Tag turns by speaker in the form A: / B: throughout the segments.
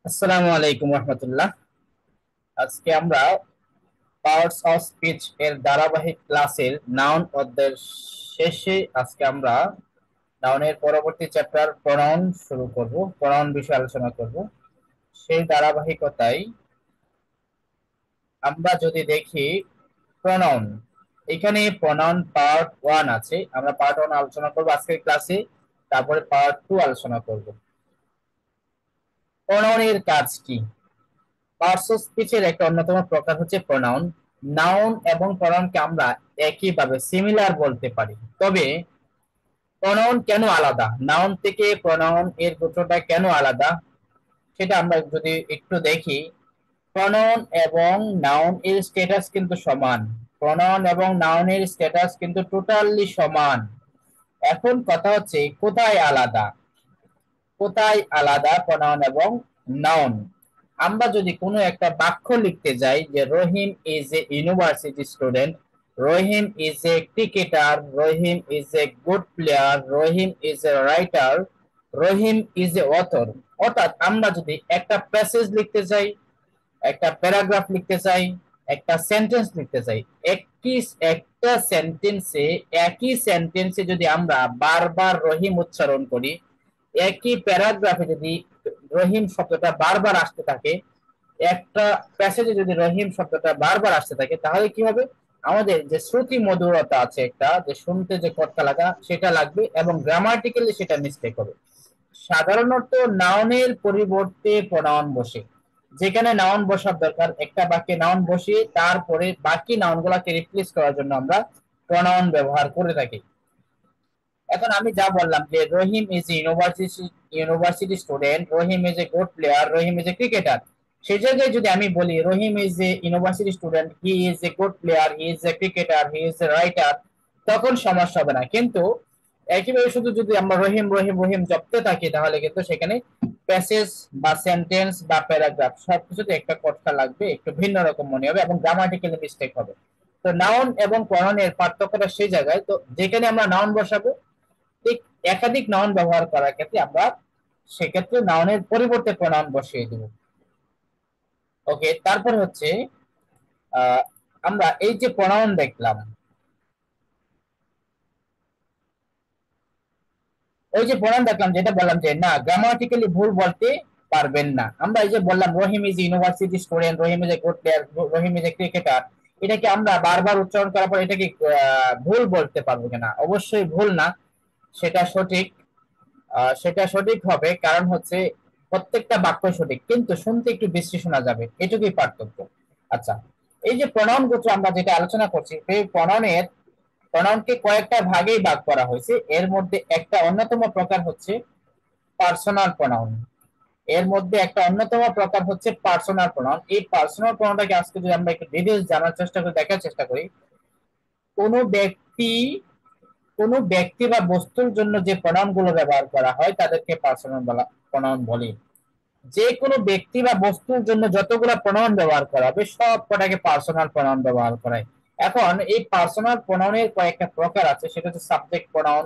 A: আসসালামু আলাইকুম রহমতুল্লাহ। আজকে আমরা পার্টস অফ স্পিচ এর ধারাবাহিক ক্লাসের নাউন অধ্যায়ের শেষে আজকে আমরা নাউনের পরবর্তী চ্যাপ্টার প্রনাউন শুরু করব, প্রনাউন বিষয়ে আলোচনা করব। সেই ধারাবাহিকতায় আমরা যদি দেখি প্রনাউন, এখানে প্রনাউন পার্ট 1 আছে, আমরা পার্ট 1 আলোচনা করব আজকের ক্লাসে, তারপরে পার্ট 2 আলোচনা করব। প্রনাউনের কাজ কি? পার্টস অফ স্পিচের একটা অন্যতম প্রকার হচ্ছে প্রনাউন। নাউন এবং প্রনাউনকে আমরা একইভাবে সিমিলার বলতে পারি, তবে প্রনাউন কেন আলাদা, নাউন থেকে প্রনাউন এর গোত্রটা কেন আলাদা, সেটা আমরা যদি একটু দেখি। প্রনাউন এবং নাউন এর স্ট্যাটাস কিন্তু সমান, প্রনাউন এবং নাউনের স্ট্যাটাস কিন্তু টোটালি সমান। এখন কথা হচ্ছে কোথায় আলাদা, কোথায় আলাদা প্রনাউন এবং নাউন। আমরা যদি কোনো একটা বাক্য লিখতে যাই যে Rahim is a university student, Rahim is a cricketer, Rahim is a good player, Rahim is a writer, Rahim is a author, অর্থাৎ আমরা যদি একটা প্যাসেজ লিখতে চাই, একটা প্যারাগ্রাফ লিখতে চাই, একটা সেন্টেন্স লিখতে চাই, একই একটা সেন্টেন্সে একই সেন্টেন্সে যদি আমরা বারবার রহিম উচ্চারণ করি, একই প্যারাগ্রাফে যদি রহিম শব্দটা বারবার আসতে থাকে, একটা প্যাসেজে যদি রহিম শব্দটা বারবার আসতে থাকে, তাহলে কি হবে? আমাদের যে শ্রুতি মধুরতা আছে, একটা যে শুনতে যে কথা লাগা, সেটা লাগবে এবং গ্রামাটিক্যালি সেটা মিস্টেক হবে। সাধারণত নাউনের পরিবর্তে প্রনাউন বসে, যেখানে নাউন বসার দরকার একটা বাক্যে নাউন বসিয়ে তারপরে বাকি নাউনগুলোকে রিপ্লেস করার জন্য আমরা প্রনাউন ব্যবহার করে থাকি। এখন আমি যা বললাম যে Rahim is university student, Rahim is a good player, Rahim is a cricketer, সেই জায়গায় যদি আমি বলি Rahim is a university student, he is a good player, he is a cricketer, he is a writer, তখন সমস্যা হবে না। কিন্তু একইভাবে শুধু যদি আমরা রহিম রহিম রহিম জপতে থাকি, তাহলে কিন্তু সেখানে প্যাসেজ বা সেন্টেন্স বা প্যারাগ্রাফ সবকিছুতে একটা কথা লাগবে, একটু ভিন্ন রকম মনে হবে এবং গ্রামাটিক্যালি মিস্টেক হবে। তো নাউন এবং প্রনাউনের পার্থক্যটা সেই জায়গায়, তো যেখানে আমরা নাউন বসাবো, ঠিক একাধিক নাউন ব্যবহার করার ক্ষেত্রে আমরা সেক্ষেত্রে নাউনের পরিবর্তে প্রনাউন বসিয়ে দেব। ওকে, তারপর হচ্ছে আহ, আমরা এই যে প্রনাউন দেখলাম, ওই যে প্রনাউন দেখলাম, যেটা বললাম যে না গ্রামাটিক্যালি ভুল বলতে পারবেন না। আমরা এই যে বললাম Rahim is university student, Rahim is a good player, Rahim is a cricketer, এটাকে আমরা বারবার উচ্চারণ করার পর এটাকে ভুল বলতে পারবো কিনা? অবশ্যই ভুল না, সেটা সঠিক। সেটা সঠিক হবে, কারণ হচ্ছে প্রত্যেকটা বাক্য সঠিক, কিন্তু শুনতে একটু বিশ্রী শোনা যাবে, এটুকুই পার্থক্য। আচ্ছা, এই যে প্রনাউন গোত্র আমরা যেটা আলোচনা করছি, এই প্রনাউনকে কয়েকটা ভাগেই ভাগ করা হয়েছে। এর মধ্যে একটা অন্যতম প্রকার হচ্ছে পার্সোনাল প্রনাউন। এর মধ্যে একটা অন্যতম প্রকার হচ্ছে পার্সোনাল প্রনাউন। এই পার্সোনাল প্রনাউনটাকে আজকে যদি আমরা একটু ডিটেইলস জানার চেষ্টা করি, দেখার চেষ্টা করি, কোনো ব্যক্তি কোনো ব্যক্তি বা বস্তুর জন্য যে প্রনাউন গুলো ব্যবহার করা হয় তাদেরকে পার্সোনাল প্রনাউন বলে। যে কোনো ব্যক্তি বা বস্তুর জন্য যতগুলো প্রনাউন ব্যবহার করা হবে সব কটাকে পার্সোনাল প্রনাউন ব্যবহার করায়। এখন এই পার্সোনাল প্রনাউনের কয়েকটা প্রকার আছে, সেটা হচ্ছে subject pronoun,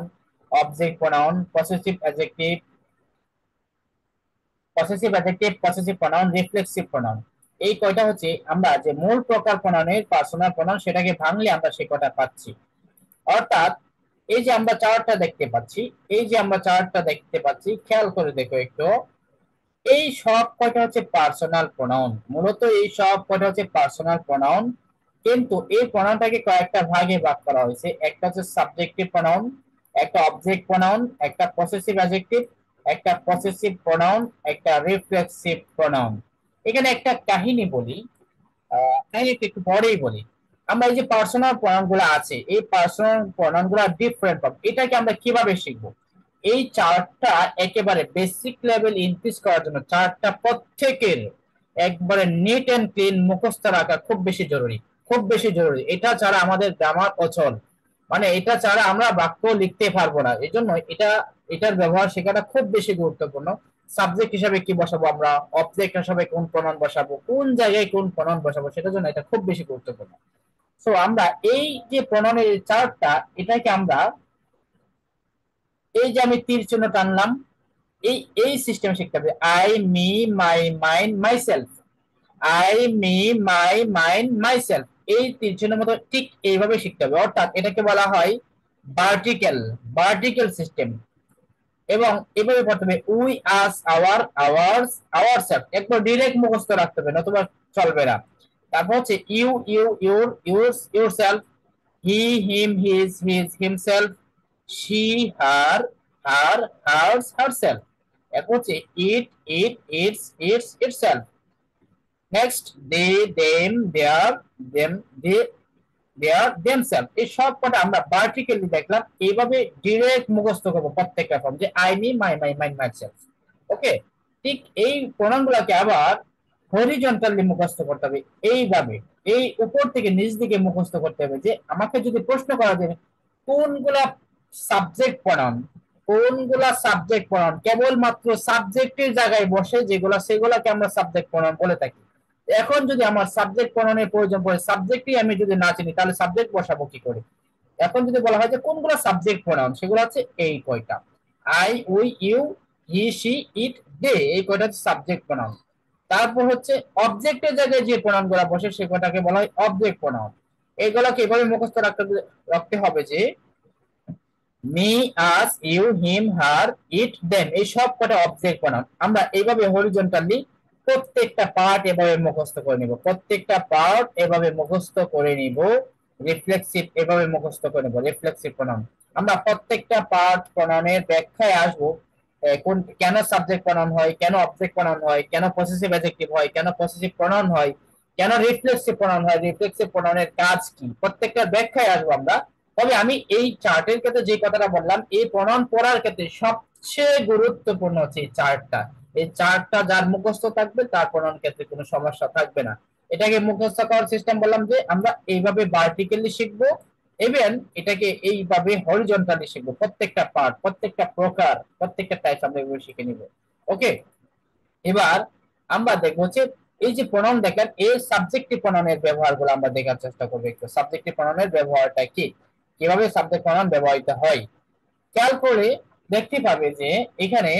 A: object pronoun, possessive pronoun, reflexive pronoun. এই কয়টা হচ্ছে আমরা যে মূল প্রকার প্রনাউনের পার্সোনাল প্রনাউন, সেটাকে ভাঙলে আমরা সে কটা পাচ্ছি। অর্থাৎ এই যে আমরা চার্টটা দেখতে পাচ্ছি, এই যে আমরা চার্টটা দেখতে পাচ্ছি, খেয়াল করে দেখো একটু, এই সব কয়টা হচ্ছে পার্সোনাল প্রোনাউন। মূলত এই সব কয়টা হচ্ছে পার্সোনাল প্রোনাউন, কিন্তু এই প্রোনাউনটাকে কয়েকটা ভাগে ভাগ করা হয়েছে। একটা হচ্ছে সাবজেক্টিভ প্রোনাউন, একটা অবজেক্ট প্রোনাউন, একটা পসেসিভ অ্যাডজেক্টিভ, একটা পসেসিভ প্রোনাউন, একটা রিফ্লেক্সিভ প্রোনাউন। এখানে একটা কাহিনী বলি, কাহিনীটা একটু পরেই বলি। আমরা এই যে পার্সোনাল প্রোনাউন গুলো আছে, এই পার্সোনাল প্রোনাউন গুলো ডিফারেন্ট, এটাকে আমরা কিভাবে শিখবো? এই চার্টটা একেবারে বেসিক লেভেল ইনক্রিজ করার জন্য চার্টটা প্রত্যেকের একবারে নিট এন্ড ক্লিন মুখস্থ রাখা খুব বেশি জরুরি, খুব বেশি জরুরি। এটা ছাড়া আমাদের গ্রামার অচল, মানে এটা ছাড়া আমরা বাক্য লিখতে পারবো না। এই জন্য এটার ব্যবহার শেখাটা খুব বেশি গুরুত্বপূর্ণ। সাবজেক্ট হিসাবে কি বসাবো আমরা, অবজেক্ট হিসাবে কোন প্রনাউন বসাবো, কোন জায়গায় কোন প্রনাউন বসাবো, সেটার জন্য এটা খুব বেশি গুরুত্বপূর্ণ। সো আমরা এই যে প্রনাউনের চার্টটা, এটাকে আমরা এই যে আমি তীর চিহ্ন টানলাম, এই এই সিস্টেম শিখতে হবে। I, me, my, mine, myself. I, me, my, mine, myself. এই তিনজনের মতো ঠিক এইভাবে শিখতে হবে। অর্থাৎ এটাকে বলা হয় ভার্টিক্যাল ভার্টিক্যাল সিস্টেম। এবং এভাবে পড়তে হবে we, us, our, ours, ourselves. একবার ডিরেক্ট মুখস্থ রাখতে হবে, নতুবা চলবে না। তারপর হচ্ছে you, you, your, yours, yourself. He, him, his, his, himself. She, her, her, hers, herself. এরপর হচ্ছে it, it, its, its, itself. Next they, them, their, them, they, their, themselves. এই সব কটা আমরা ভার্টিক্যালি দেখলাম, এইভাবে ডিরেক্ট মুখস্থ করবো প্রত্যেকটা ফর্ম, যে I, me, my, my, mine, myself. Okay. ঠিক এই প্রণাম গুলাকে আবার হরিজন্টালি মুখস্থ করতে হবে, এইভাবে। এই উপর থেকে নিচ দিকে মুখস্থ করতে হবে। যে আমাকে যদি প্রশ্ন করা যায় কোনগুলা সাবজেক্ট প্রণাম, কোনগুলা সাবজেক্ট প্রণাম, কেবলমাত্র সাবজেক্টের জায়গায় বসে যেগুলা, সেগুলাকে আমরা সাবজেক্ট প্রণাম বলে থাকি। এখন যদি আমার সাবজেক্ট প্রণয়নের প্রয়োজন পড়ে, সাবজেক্টই আমি যদি না চিনি, তাহলে সাবজেক্ট বসাবো কি করে? এখন যদি বলা হয় যে কোনগুলো সাবজেক্ট প্রোনাউন, সেগুলো হচ্ছে এই কয়টা: I, we, you, he, she, it, they. এই কয়টা হচ্ছে সাবজেক্ট প্রোনাউন। তারপর হচ্ছে অবজেক্টের জায়গায় যে প্রোনাউন গুলা বসে, সেগুলোকে বলা হয় অবজেক্ট প্রোনাউন। এইগুলোকে এভাবে মুখস্থ রাখতে হবে যে me, us, you, him, her, it, them. এই সব কটা অবজেক্ট প্রোনাউন। আমরা এইভাবে হরিজন্টালি প্রত্যেকটা পার্ট এভাবে মুখস্থ করে নিব, প্রত্যেকটা পার্ট এভাবে মুখস্থ করে নিব। রিফ্লেক্সিভ এভাবে মুখস্থ করে নিব, রিফ্লেক্সিভ প্রোনাউন। আমরা প্রত্যেকটা পার্ট প্রোনাউনের ব্যাখ্যায় আসবো। কোন, কেন সাবজেক্ট প্রোনাউন হয়, কেন অবজেক্ট প্রোনাউন হয়, কেন পসেসিভ অ্যাডজেক্টিভ হয়, কেন পসেসিভ প্রোনাউন হয়, কেন রিফ্লেক্সিভ প্রোনাউন হয়, রিফ্লেক্সিভ প্রোনাউনের কাজ কি, প্রত্যেকটা ব্যাখ্যায় আসবো আমরা। তবে আমি এই চার্টের ক্ষেত্রে যে কথাটা বললাম, এই প্রণয়ন পড়ার ক্ষেত্রে সবচেয়ে গুরুত্বপূর্ণ হচ্ছে এই চার্টটা। এই চার্টটা যার মুখস্থ থাকবে, তার প্রণয়ন ক্ষেত্রে কোনো সমস্যা থাকবে না। এটাকে মুখস্থ করার সিস্টেম বললাম যে আমরা এইভাবে ভার্টিক্যালি শিখবো, ইভেন এটাকে এইভাবে হরিজন্টালি শিখবো। প্রত্যেকটা পার্ট, প্রত্যেকটা প্রকার, প্রত্যেকটা টাইপ আমরা এভাবে শিখে নিব। ওকে। এবার আমরা দেখবো যে এই যে প্রণয়ন দেখেন, এই সাবজেক্টিভ প্রণয়নের ব্যবহার গুলো আমরা দেখার চেষ্টা করবো একটু। সাবজেক্টিভ প্রণয়নের ব্যবহারটা কি, কিভাবে সাবজেক্ট প্রণয়ন ব্যবহৃত হয়, খেয়াল করে দেখতে পাবে যে এখানে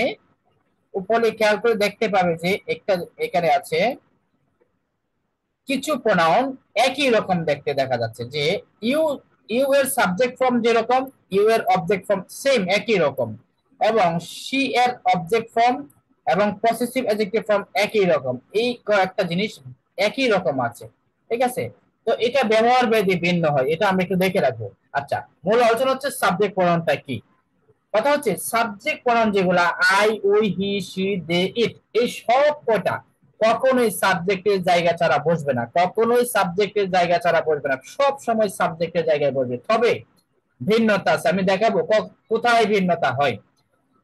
A: উপরে খেয়াল করে দেখতে পাবে যে একটা এখানে আছে কিছু প্রোনাউন একই রকম দেখতে দেখা যাচ্ছে। যে ইউ, ইউ এর সাবজেক্ট ফর্ম যেরকম, ইউ এর অবজেক্ট ফর্ম সেম একই রকম, এবং শি এর অবজেক্ট ফর্ম এবং পসেসিভ অ্যাডজেক্টিভ ফর্ম একই রকম। এই কয়েকটা জিনিস একই রকম আছে, ঠিক আছে। তো এটা ব্যবহার ভেদে ভিন্ন হয়, এটা আমরা একটু দেখে রাখবো। আচ্ছা, মূল আলোচনা হচ্ছে সাবজেক্ট প্রোনাউনটা কি। কথা হচ্ছে সাবজেক্ট প্রোনাউন যেগুলা আই, উই, হি, সি, দে, ইট, এই সব কটা কখনোই সাবজেক্টের জায়গা ছাড়া বসবে না, কখনোই সাবজেক্টের জায়গা ছাড়া বসবে না, সব সময় সাবজেক্টের জায়গায় বসবে। তবে ভিন্নতা আছে, আমি দেখাবো কোথায় ভিন্নতা হয়।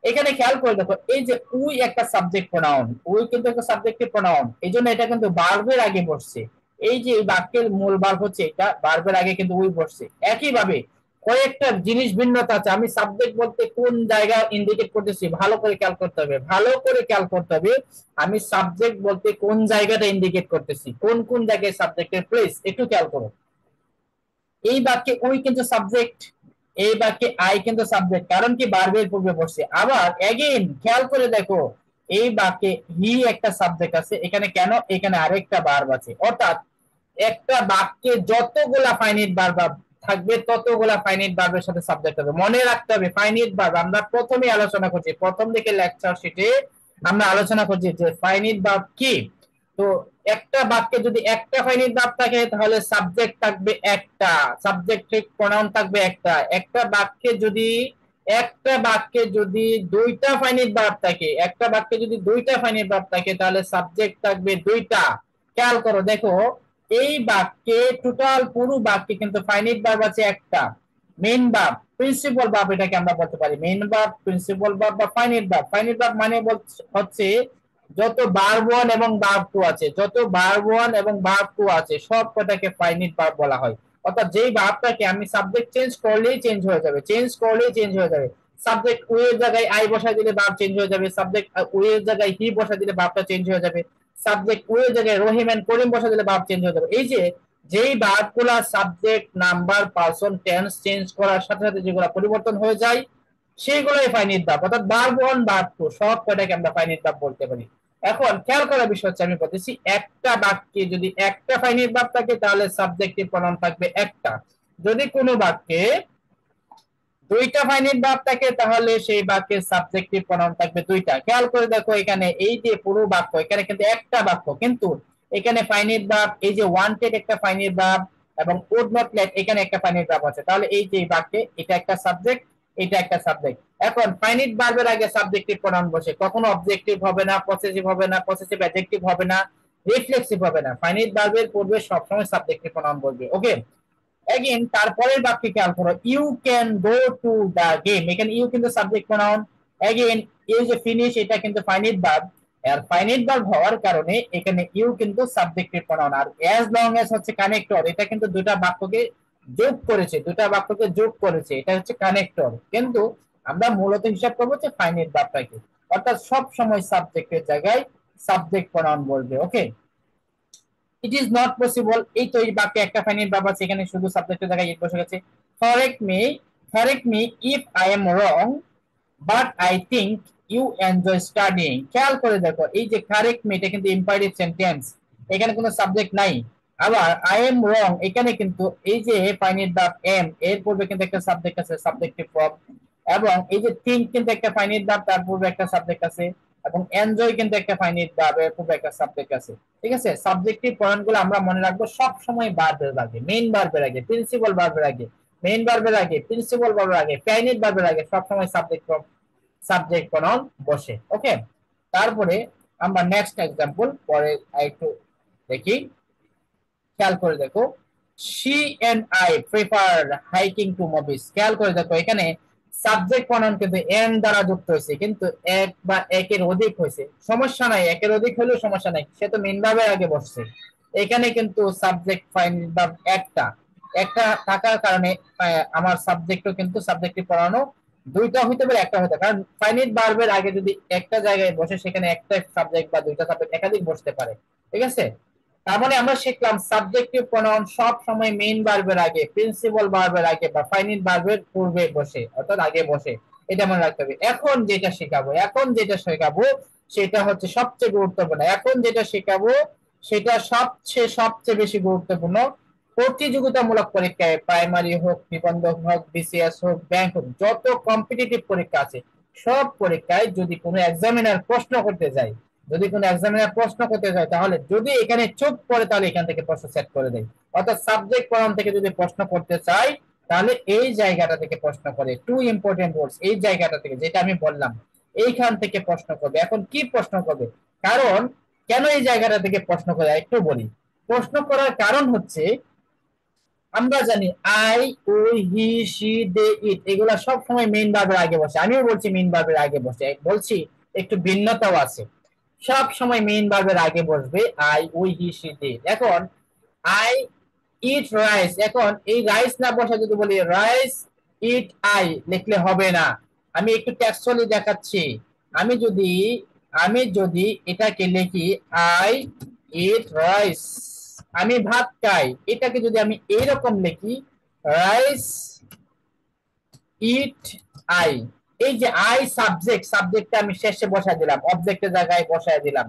A: এখানে খেয়াল করে দেখো, এই যে উই একটা সাবজেক্ট প্রোনাউন, উই কিন্তু একটা সাবজেক্টিভ প্রোনাউন, এই জন্য এটা কিন্তু ভার্বের আগে বসছে। এই যে এই বাক্যের মূল ভার্ব হচ্ছে এটা, ভার্বের আগে কিন্তু উই বসছে। একইভাবে কয়েকটা জিনিস ভিন্নতা আছে। আমি সাবজেক্ট বলতে কোন জায়গা ইন্ডিকেট করতেছি, ভালো করে খেয়াল করতে হবে, ভালো করে খেয়াল করতে হবে। আমি সাবজেক্ট বলতে কোন জায়গাটা ইন্ডিকেট করতেছি, কোন কোন জায়গায় সাবজেক্টের প্লেস, একটু খেয়াল করো। এই বাক্যে উই কিন্তু সাবজেক্ট, এই বাক্যে আই কিন্তু সাবজেক্ট, কারণ কি ভার্বের পূর্বে বসছে। আবার এগেইন খেয়াল করে দেখো, এই বাক্যে হি একটা সাবজেক্ট আছে এখানে, কেন, এখানে আরেকটা ভার্ব আছে। অর্থাৎ একটা বাক্যে যতগুলা ফাইনাইট ভার্ব থাকবে, ততগুলা ফাইনাইট ভার্বের সাথে সাবজেক্ট হবে। মনে রাখতে হবে ফাইনাইট ভার্ব আমরা প্রথমে আলোচনা করছি, প্রথম দিকে লেকচার শিটে আমরা আলোচনা করছি যে ফাইনাইট ভার্ব কি। তো একটা বাক্যে যদি একটা ফাইনাইট ভার্ব থাকে, তাহলে সাবজেক্ট থাকবে একটা, সাবজেক্টিভ প্রোনাউন থাকবে একটা। একটা বাক্যে যদি দুইটা ফাইনাইট ভার্ব থাকে, একটা বাক্যে যদি দুইটা ফাইনাইট ভার্ব থাকে, তাহলে সাবজেক্ট থাকবে দুইটা। খেয়াল করো দেখো, এই বাক্যে টোটাল পুরো বাক্যে কিন্তু ফাইনাইট ভার্ব আছে একটা। মেইন ভার্ব, প্রিন্সিপাল ভার্ব এটাকে আমরা বলতে পারি। মেইন ভার্ব, প্রিন্সিপাল ভার্ব বা ফাইনাইট ভার্ব। ফাইনাইট ভার্ব মানে হচ্ছে যত ভার্ব ওয়ান এবং ভার্ব টু আছে, যত ভার্ব ওয়ান এবং ভার্ব টু আছে, সব কটাকে ফাইনাইট ভার্ব বলা হয়। অর্থাৎ যেই ভার্বটাকে আমি সাবজেক্ট চেঞ্জ করলেই চেঞ্জ হয়ে যাবে, চেঞ্জ করলেই চেঞ্জ হয়ে যাবে। সাবজেক্ট উই এর জায়গায় আই বসাই দিলে ভার্ব চেঞ্জ হয়ে যাবে, সাবজেক্ট উই এর জায়গায় হি বসাই দিলে ভার্বটা চেঞ্জ হয়ে যাবে, সাবজেক্ট উই এর জায়গায় রহিম এন্ড করিম বসাই দিলে ভার্ব চেঞ্জ হয়ে যাবে। এই যে যেই ভার্বগুলা subject, number, person, tense change করার সাথে সাথে যেগুলা পরিবর্তন হয়ে যায়, সেগুলোই ফাইনাইট ভার্ব, অর্থাৎ ভার্ব 1 ভার্ব 2 সব কয়টাকে আমরা ফাইনাইট ভার্ব বলতে পারি। এখন খেয়াল করার বিষয় হচ্ছে, আমি বলতেছি একটা বাক্যে যদি একটা ফাইনাইট ভার্ব থাকে তাহলে সাবজেক্টিভ প্রনাউন থাকবে একটা, যদি কোনো বাক্যে দুইটা ফাইনাইট ভার্ব থাকে তাহলে সেই বাক্যের সাবজেক্টিভ প্রনাউন থাকবে দুইটা। খেয়াল করে দেখো এখানে এই যে পুরো বাক্য, এখানে কিন্তু একটা বাক্য, কিন্তু এখানে ফাইনাইট ভার্ব, এই যে ওয়ান্টেড একটা ফাইনাইট ভার্ব এবং উড নট লেট এখানে একটা ফাইনাইট ভার্ব আছে, তাহলে এই যে বাক্যে এটা একটা সাবজেক্ট, এটা একটা সাবজেক্ট। এখন ফাইনাইট ভার্বের আগে সাবজেক্টিভ প্রনাউন বসে, কখনো অবজেক্টিভ হবে না, পসেসিভ হবে না, পসেসিভ অ্যাডজেক্টিভ হবে না, রিফ্লেক্সিভ হবে না, ফাইনাইট ভার্বের পূর্বে সবসময় সাবজেক্টিভ প্রনাউন বসবে। ওকে, এগেইন তারপরের বাক্যে খেয়াল করো, you can go to the game, এখানে ইউ কিন্তু সাবজেক্ট প্রনাউন, এগেইন ইউ যে ফিনিশ এটা কিন্তু ফাইনাইট ভার্ব, আর ফাইনাইট ভার্ব হওয়ার কারণে এখানে ইউ কিন্তু সাবজেক্টিভ প্রনাউন, আর অ্যাজ লং অ্যাজ হচ্ছে কানেক্টর, এটা কিন্তু দুটো বাক্যকে যোগ করেছে, দুটো বাক্যকে যোগ করেছে, এটা হচ্ছে কানেক্টর, কিন্তু আমরা মূলত হিসাব করবো যে ফাইনাইট ভার্বটাকে, অর্থাৎ সব সময় সাবজেক্টের জায়গায় সাবজেক্ট প্রনাউন বলবে। ওকে, ইট ইজ নট পসিবল, এই তো এই বাক্যে একটা ফাইনাইট ভার্ব আছে, এখানে শুধু সাবজেক্টের জায়গায় ইট বসে গেছে। Correct me if I am wrong but I think you enjoy studying. খেয়াল করে দেখো এই যে কারেক্ট মি এটা কিন্তু ইম্পারেটিভ সেন্টেন্স, এখানে কোনো সাবজেক্ট নাই। আবার আই এম রং এখানে কিন্তু এই যে ফাইনাইট ভার্ব এম এর পূর্বে কিন্তু একটা সাবজেক্ট আছে, সাবজেক্টিভ ফর্ম, এবং এই যে থিংক কিন্তু একটা ফাইনাইট ভার্ব, তার পূর্বে একটা সাবজেক্ট আছে, এবং এনজয় কিন্তু একটা ফাইনাইট ভার্ব, এর পূর্বে একটা সাবজেক্ট আছে। ঠিক আছে, সাবজেক্টিভ পয়েন্টগুলো আমরা মনে রাখবো সব সময় ভার্বের আগে, মেইন ভার্বের আগে, প্রিন্সিপাল ভার্বের আগে, মেইন ভার্বের আগে, প্রিন্সিপাল ভার্বের আগে, ফাইনাইট ভার্বের আগে সব সময় সাবজেক্ট প্রনাউন বসে। ওকে, তারপরে আমরা নেক্সট एग्जांपल পরে একটু দেখি। খেয়াল করে দেখো, she and I prefer hiking to movies। খেয়াল করে দেখো এখানে সাবজেক্ট প্রনাউন কিন্তু এন দ্বারা যুক্ত হয়েছে, কিন্তু এক বা একের অধিক হয়েছে, সমস্যা নাই, একের অধিক হলেও সমস্যা নাই, সে তো মেইন ভার্বের আগে বসছে। এখানে কিন্তু সাবজেক্ট ফাইনাইট ভার্ব একটা একটা থাকার কারণে আমার সাবজেক্টও কিন্তু সাবজেক্টিভ প্রনাউনও দুইটা হইতে পারে, একটা হতে পারে, কারণ ফাইনাইট ভার্বের আগে যদি একটা জায়গায় বসে সেখানে একটা সাবজেক্ট বা দুইটা সাবজেক্ট একাধিক বসতে পারে। ঠিক আছে, তার মানে আমরা শিখলাম সাবজেক্টিভ প্রনাউন সব সময় মেইন ভার্বের আগে, প্রিন্সিপাল ভার্বের আগে বা ফাইনাইট ভার্বের পূর্বে বসে, অর্থাৎ আগে বসে, এটা মনে রাখতে হবে। এখন যেটা শেখাবো সেটা হচ্ছে সবচেয়ে গুরুত্বপূর্ণ, এখন যেটা শেখাবো সেটা সবচেয়ে বেশি গুরুত্বপূর্ণ। প্রতিযোগিতামূলক পরীক্ষায়, প্রাইমারি হোক, নিবন্ধন হোক, বিসিএস হোক, ব্যাংক হোক, যত কম্পিটিটিভ পরীক্ষা আছে সব পরীক্ষায় যদি কোনো এক্সামিনার প্রশ্ন করতে যায়, তাহলে যদি এখানে চুপ করে তাহলে এখান থেকে প্রশ্ন সেট করে দেয়, অর্থাৎ সাবজেক্ট প্রনাউন থেকে যদি প্রশ্ন করতে চাই তাহলে এই জায়গাটা থেকে প্রশ্ন করে, টু ইম্পর্টেন্ট ওয়ার্ডস, এই জায়গাটা থেকে যেটা আমি বললাম এইখান থেকে প্রশ্ন করবে। এখন কি প্রশ্ন করবে, কারণ কেন এই জায়গাটা থেকে প্রশ্ন করে একটু বলি। প্রশ্ন করার কারণ হচ্ছে আমরা জানি আই, উই, হি, সি, দে, ইট এগুলা সব সময় মেইন ভার্বের আগে বসে, আমিও বলছি মেইন ভার্বের আগে বসে, বলছি একটু ভিন্নতাও আছে, সব সময় মেইন ভার্বের আগে বসবে আই, উই, হি, সি, দে। এখন আই ইট রাইস, এখন এই রাইস না বসে যদি বলি রাইস ইট আই লিখলে হবে না, আমি একটু টেক্সচুয়ালি দেখাচ্ছি। আমি যদি আমি যদি এটাকে লিখি আই ইট রাইস, আমি ভাত খাই, এটাকে যদি আমি এইরকম লিখি রাইস ইট আই, এই যে আই সাবজেক্টটা আমি শেষে বসায় দিলাম, অবজেক্টের জায়গায় বসায় দিলাম।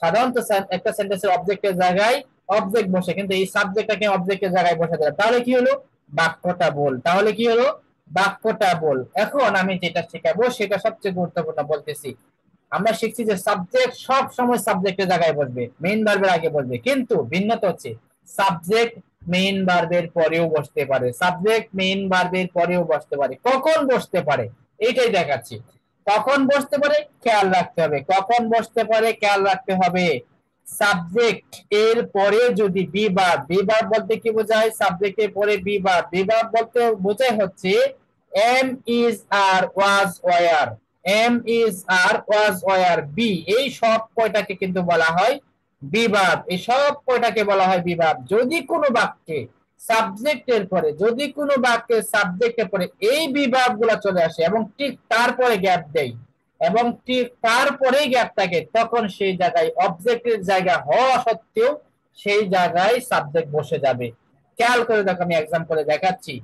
A: সাধারণত একটা সেন্টেন্সের অবজেক্টের জায়গায় অবজেক্ট বসে, কিন্তু এই সাবজেক্টটাকে অবজেক্টের জায়গায় বসায় দিলাম, তাহলে কি হলো বাক্যটা বল। এখন আমি যেটা শেখাবো সেটা সবচেয়ে গুরুত্বপূর্ণ বলতেছি। আমরা শিখছি যে সাবজেক্ট সব সময় সাবজেক্টের জায়গায় বসবে, মেইন ভার্বের আগে বসবে, কিন্তু ভিন্নতা হচ্ছে সাবজেক্ট মেইন ভার্বের পরেও বসতে পারে, কখন বসতে পারে এইটাই দেখাচ্ছি। কখন বসতে পারে খেয়াল রাখতে হবে, সাবজেক্ট এর পরে যদি বি ভার্ব বলতে কি বোঝায়, সাবজেক্টের পরে বি ভার্ব বলতে বোঝায় হচ্ছে am is are was were, be, এই সব কয়টাকে কিন্তু বলা হয় বিভাব, এই সব কয়টাকে বলা হয় বিভাব। যদি কোনো বাক্যে সাবজেক্টের পরে এই বিভাব গুলা চলে আসে এবং ঠিক তারপরে গ্যাপ দেয় এবং ঠিক তারপরেই গ্যাপ থাকে, তখন সেই জায়গায় অবজেক্টের জায়গা হওয়া সত্ত্বেও সেই জায়গায় সাবজেক্ট বসে যাবে। খেয়াল করে দেখো, আমি এক্সাম্পলে দেখাচ্ছি।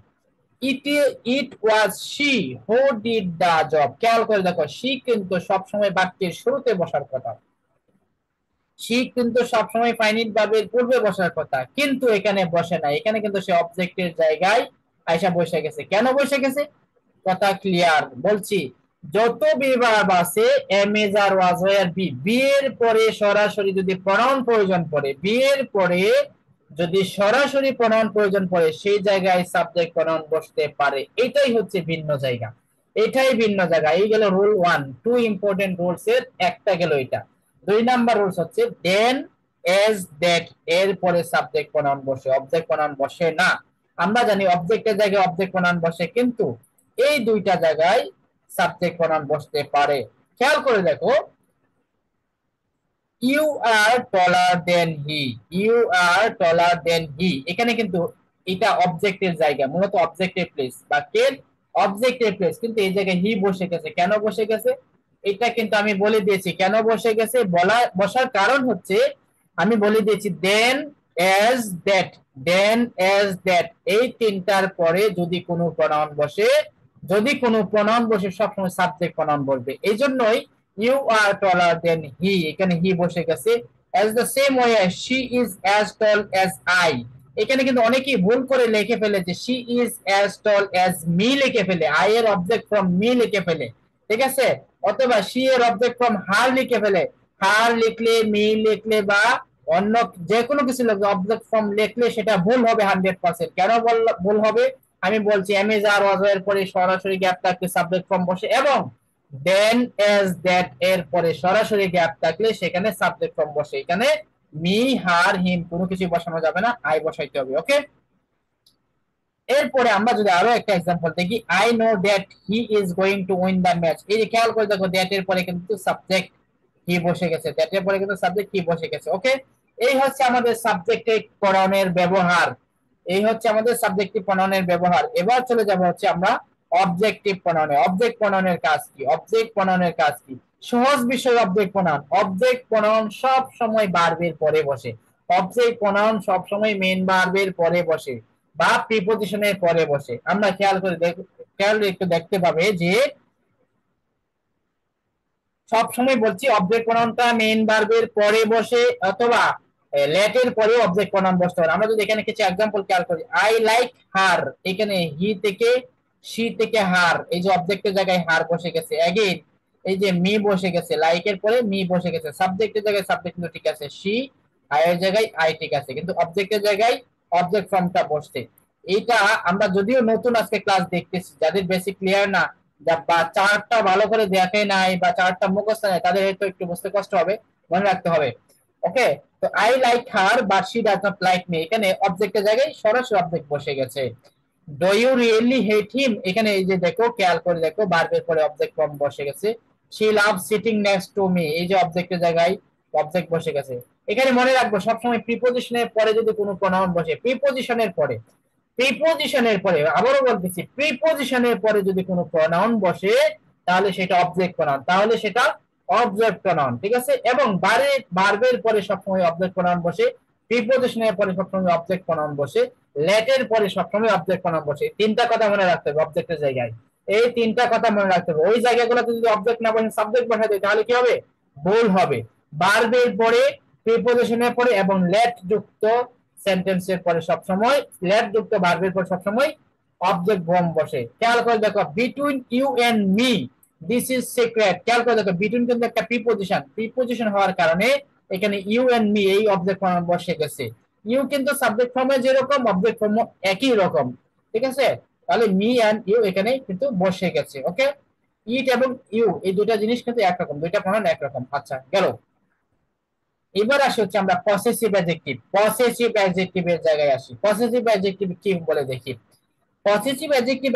A: It was she who did the job. খেয়াল করে দেখো, শি কিন্তু সবসময় বাক্যের শুরুতে বসার কথা, শি কিন্তু সবসময় ফাইনাইট ভার্বের পূর্বে বসার কথা, কিন্তু এখানে বসে না। এখানে কিন্তু সে অবজেক্টের জায়গায় আয়সা বসে গেছে। কেন বসে গেছে? কথা ক্লিয়ার বলছি। যত বিভাগ আছে am is are was were be, be এর পরে সরাসরি যদি প্রনাউন প্রয়োজন পড়ে, বি এর পরে যদি সরাসরি প্রনাউন প্রয়োজন পড়ে, সেই জায়গায় সাবজেক্ট প্রনাউন বসতে পারে। এটাই হচ্ছে ভিন্ন জায়গা, এটাই ভিন্ন জায়গা। এই গেল রুল 1, টু ইম্পর্টেন্ট রুলস এর একটা গেল এটা। 2 নাম্বার রুলস হচ্ছে দেন, এজ, দ্যাট এর পরে সাবজেক্ট প্রনাউন বসে, অবজেক্ট প্রনাউন বসে না। আমরা জানি অবজেক্টের জায়গায় অবজেক্ট প্রনাউন বসে, কিন্তু এই দুইটা জায়গায় সাবজেক্ট প্রনাউন বসতে পারে। খেয়াল করে দেখো, you R trawler then he, you আর টলার দেন হি, এখানে কিন্তু এটা অবজেক্টের জায়গা, মূলত অবজেক্টের প্লেস, বাক্যের অবজেক্টের প্লেস, কিন্তু এই জায়গায় হি বসে গেছে। কেন বসে গেছে এটা কিন্তু আমি বলে দিয়েছি। কেন বসে গেছে, বসার কারণ হচ্ছে আমি বলে দিয়েছি then, as, that, then, as, that এই তিনটার পরে যদি কোনো প্রনাউন বসে, যদি কোনো প্রনাউন বসে সবসময় সাবজেক্ট প্রনাউন বলবে। এই জন্যই ইউ আর টলার দেন হি, এখানে হি বসে গেছে। as the same way as she is as tall as I, এখানে কিন্তু অনেকেই ভুল করে লিখে ফেলে যে she is as tall as me লিখে ফেলে, I এর অবজেক্ট ফ্রম me লিখে ফেলে, ঠিক আছে? অথবা she এর অবজেক্ট ফ্রম her লিখে ফেলে। her লিখলে, me লিখলে বা অন্য যে কোনো কিছু লিখলে, অবজেক্ট ফ্রম লিখলে সেটা ভুল হবে 100%। কেন ভুল হবে আমি বলছি, am is are was এর পরে সরাসরি গ্যাপ থাকলে সাবজেক্ট ফর্ম বসে, এবং দেন, এজ, দ্যাট এর পরে সরাসরি গ্যাপ থাকলে সেখানে সাবজেক্ট ফর্ম বসে। এখানে মি, হার, হিম কোনো কিছু বসানো যাবে না, আই বসাইতে হবে। ওকে, এরপরে আমরা যদি আরো একটা एग्जांपल দেখি, I know that he is going to win the match. এই যে খেয়াল করে দেখো, দ্যাট এর পরে কিন্তু সাবজেক্ট হি বসে গেছে, দ্যাট এর পরে কিন্তু সাবজেক্ট হি বসে গেছে। ওকে, এই হচ্ছে আমাদের সাবজেক্টিভ প্রনাউনের ব্যবহার, এই হচ্ছে আমাদের সাবজেক্টিভ প্রনাউনের ব্যবহার। এবার চলে যাব হচ্ছে আমরা অবজেক্টিভ প্রনাউনে। অবজেক্ট প্রনাউনের কাজ কি? অবজেক্ট প্রনাউনের কাজ কি? সহজ বিষয় অবজেক্ট প্রনাউন। অবজেক্ট প্রনাউন সব সময় ভার্বের পরে বসে, অবজেক্ট প্রনাউন সব সময় মেইন ভার্বের পরে বসে বা প্রিপজিশনের পরে বসে। আমরা খেয়াল করে খেয়াল একটু দেখতে পাবে যে সব সময় বলছি অবজেক্ট প্রনাউনটা মেইন ভার্বের পরে বসে, অথবা লেটের পরে অবজেক্ট প্রনাউন বসতে পারে। আমরা যদি এখানে কিছু एग्जांपल খেয়াল করি, আই লাইক হার, এখানে হি থেকে, শি থেকে হার, এই যে অবজেক্টের জায়গায় হার বসে গেছে। अगेन এই যে মি বসে গেছে, লাইকের পরে মি বসে গেছে, সাবজেক্টের জায়গায় সাবজেক্ট কিন্তু ঠিক আছে, শি, আই এর জায়গায় আই ঠিক আছে, কিন্তু অবজেক্টের জায়গায় অবজেক্ট ফর্মটা বসছে। এইটা আমরা যদিও নতুন আজকে ক্লাস দেখতেছি, যাদের বেসিক ক্লিয়ার না, বা চার্টটা ভালো করে দেখে নাই বা চার্টটা মুখস্থ নাই, তাদের হয়তো একটু বুঝতে কষ্ট হবে, মনে রাখতে হবে। ওকে, তো I like her but she does not like me, এখানে অবজেক্টের জায়গায় সরাসরি অবজেক্ট বসে গেছে। ডু ইউ রিয়েলি হেট হিম, এখানে এই যে দেখো, খেয়াল করে দেখো, ভার্বের পরে অবজেক্ট ফর্ম বসে গেছে। She love sitting next to me, এই যে অবজেক্টের জায়গায় অবজেক্ট বসে গেছে। এখানে মনে রাখবো সবসময় প্রিপজিশনের পরে যদি কোনো প্রনাউন বসে, প্রিপজিশনের পরে, প্রিপজিশনের পরে, আবারও বলতেছি, প্রিপজিশনের পরে যদি কোনো প্রনাউন বসে, তাহলে সেটা অবজেক্ট প্রনাউন, তাহলে সেটা অবজেক্ট প্রনাউন, ঠিক আছে? এবং ভার্বের পরে সবসময় অবজেক্ট প্রনাউন বসে, প্রিপজিশনের পরে সবসময় অবজেক্ট প্রনাউন বসে, লেটের পরে সবসময় অবজেক্ট প্রনাউন বসে। তিনটা কথা মনে রাখতে হবে অবজেক্টের জায়গায়, এই তিনটা কথা মনে রাখতে হবে। ওই জায়গাগুলোতে যদি অবজেক্ট না বসে সাবজেক্ট বসাতে দেয়, তাহলে কি হবে? ভুল হবে। ভার্বের পরে, প্রিপজিশনের পরে এবং লেট যুক্ত সেন্টেন্সের পরে সবসময়, লেট যুক্ত ভার্বের পরে সবসময় অবজেক্ট ফর্ম বসে। খেয়াল করে দেখো, between you and me this is secret, খেয়াল করে দেখো, বিটুইন কিন্তু একটা প্রিপজিশন, প্রিপজিশন হওয়ার কারণে এখানে ইউ এন্ড মি এই অবজেক্ট ফর্ম বসে গেছে। ইউ কিন্তু সাবজেক্ট ফর্মে যেরকম, অবজেক্ট ফর্ম একই রকম, ঠিক আছে? তাহলে মি এন্ড ইউ এখানে কিন্তু বসে গেছে। ওকে, ইট এবং ইউ এই দুটা জিনিস কিন্তু একরকম, দুইটা প্রনাউন একরকম। আচ্ছা, গেল। এবার আসি হচ্ছে আমরা পসেসিভ অ্যাডজেক্টিভ। পসেসিভ অ্যাডজেক্টিভের জায়গায় আসি। পসেসিভ অ্যাডজেক্টিভ কি বলে দেখি। Possessive adjective